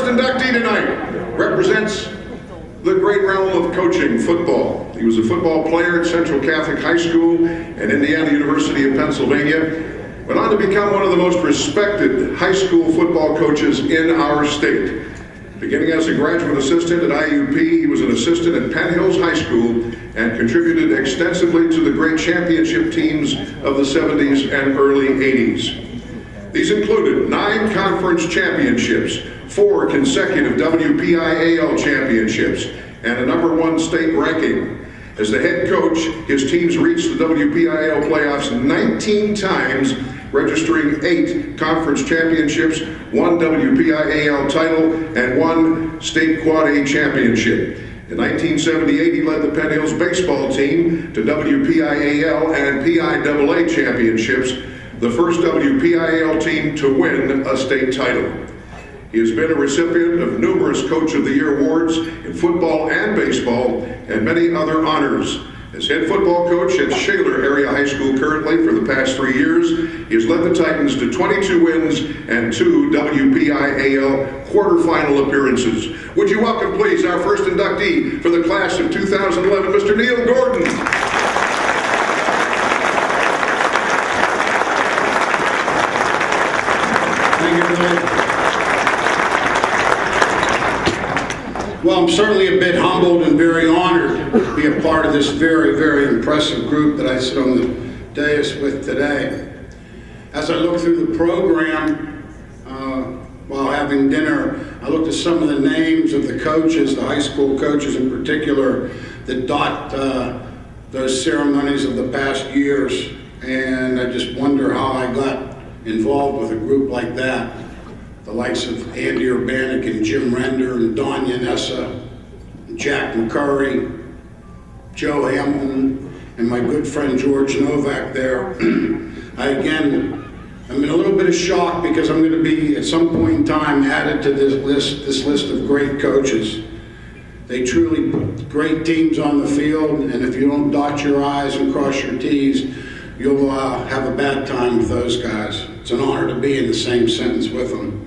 first inductee tonight represents the great realm of coaching football. He was a football player at Central Catholic High School and Indiana University of Pennsylvania. Went on to become one of the most respected high school football coaches in our state. Beginning as a graduate assistant at IUP, he was an assistant at Penn Hills High School and contributed extensively to the great championship teams of the 70s and early 80s. These included 9 conference championships, 4 consecutive WPIAL championships, and a #1 state ranking. As the head coach, his teams reached the WPIAL playoffs 19 times, registering 8 conference championships, 1 WPIAL title, and 1 state Quad A championship. In 1978, he led the Penn Hills baseball team to WPIAL and PIAA championships, the first WPIAL team to win a state title. He has been a recipient of numerous Coach of the Year awards in football and baseball, and many other honors. As head football coach at Shaler Area High School currently for the past 3 years, he has led the Titans to 22 wins and 2 WPIAL quarterfinal appearances. Would you welcome, please, our first inductee for the class of 2011, Mr. Neil Gordon. Thank you, Billy. Well, I'm certainly a bit humbled and very honored to be a part of this very, very impressive group that I sit on the dais with today. As I look through the program, while having dinner, I looked at some of the names of the coaches, the high school coaches in particular, that dot those ceremonies of the past years, and I just wonder how I got involved with a group like that. The likes of Andy Urbanik and Jim Render and Don Yanessa, and Jack McCurry, Joe Hamilton, and my good friend George Novak there. I'm in a little bit of shock because I'm going to be, at some point in time, added to this list of great coaches. They truly put great teams on the field, and if you don't dot your I's and cross your T's, you'll have a bad time with those guys. It's an honor to be in the same sentence with them.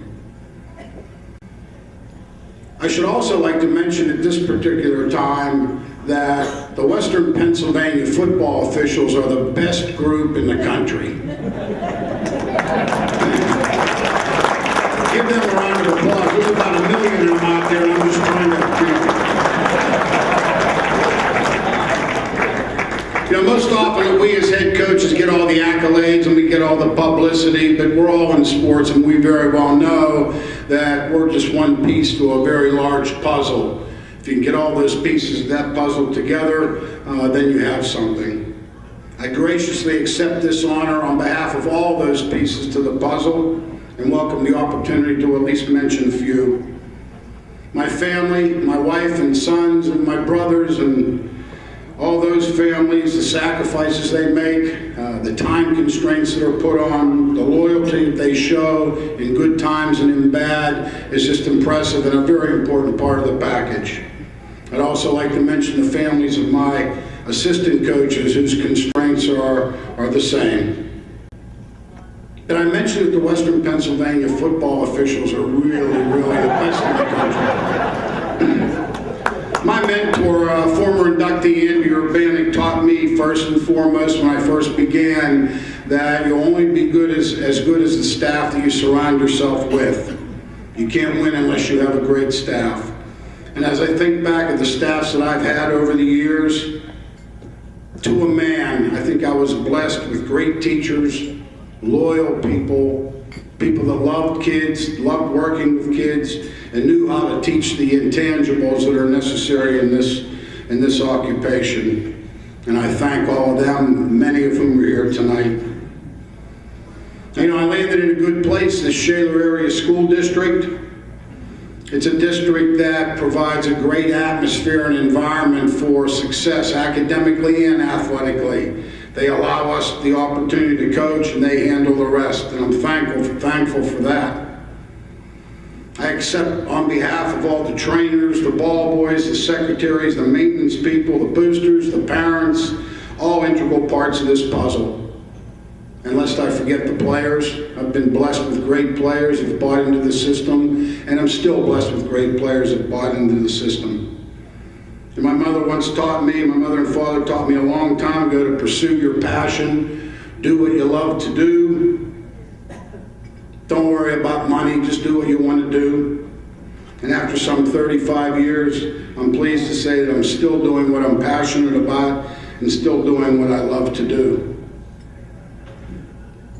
I should also like to mention at this particular time that the Western Pennsylvania football officials are the best group in the country. Give them a round of applause. There's about 1 million of them out there, and I'm just trying to, you know, most often we as head coaches get all the accolades and we get all the publicity, but we're all in sports and we very well know that we're just one piece to a very large puzzle. If you can get all those pieces of that puzzle together, then you have something. I graciously accept this honor on behalf of all those pieces to the puzzle and welcome the opportunity to at least mention a few. My family, my wife and sons and my brothers and all those families, the sacrifices they make, the time constraints that are put on, the loyalty that they show in good times and in bad is just impressive and a very important part of the package. I'd also like to mention the families of my assistant coaches whose constraints are the same. And I mentioned that the Western Pennsylvania football officials are really, really the best in the country. My mentor, former inductee Andy Urbanik, taught me first and foremost when I first began that you'll only be as good as the staff that you surround yourself with. You can't win unless you have a great staff. And as I think back at the staffs that I've had over the years, to a man, I think I was blessed with great teachers, loyal people that loved kids, loved working with kids, and knew how to teach the intangibles that are necessary in this occupation. And I thank all of them, many of whom are here tonight. You know, I landed in a good place, the Shaler Area School District. It's a district that provides a great atmosphere and environment for success academically and athletically. They allow us the opportunity to coach and they handle the rest, and I'm thankful for that. I accept on behalf of all the trainers, the ball boys, the secretaries, the maintenance people, the boosters, the parents, all integral parts of this puzzle. And lest I forget the players, I've been blessed with great players who've bought into the system, and I'm still blessed with great players who've bought into the system. And my mother and father taught me a long time ago to pursue your passion, do what you love to do. Don't worry about money, just do what you want to do. And after some 35 years, I'm pleased to say that I'm still doing what I'm passionate about and still doing what I love to do.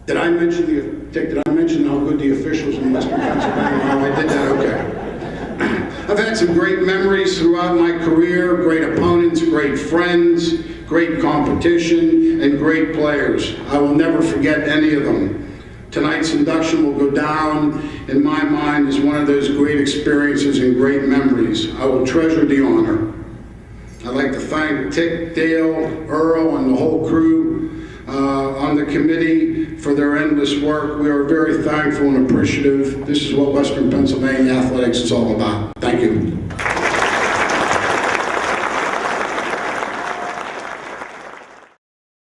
Did I mention how good the officials in Western Pennsylvania are? I did that, okay. I've had some great memories throughout my career, great opponents, great friends, great competition, and great players. I will never forget any of them. Tonight's induction will go down in my mind as one of those great experiences and great memories. I will treasure the honor. I'd like to thank Tick, Dale, Earl, and the whole crew on the committee for their endless work. We are very thankful and appreciative. This is what Western Pennsylvania athletics is all about. Thank you.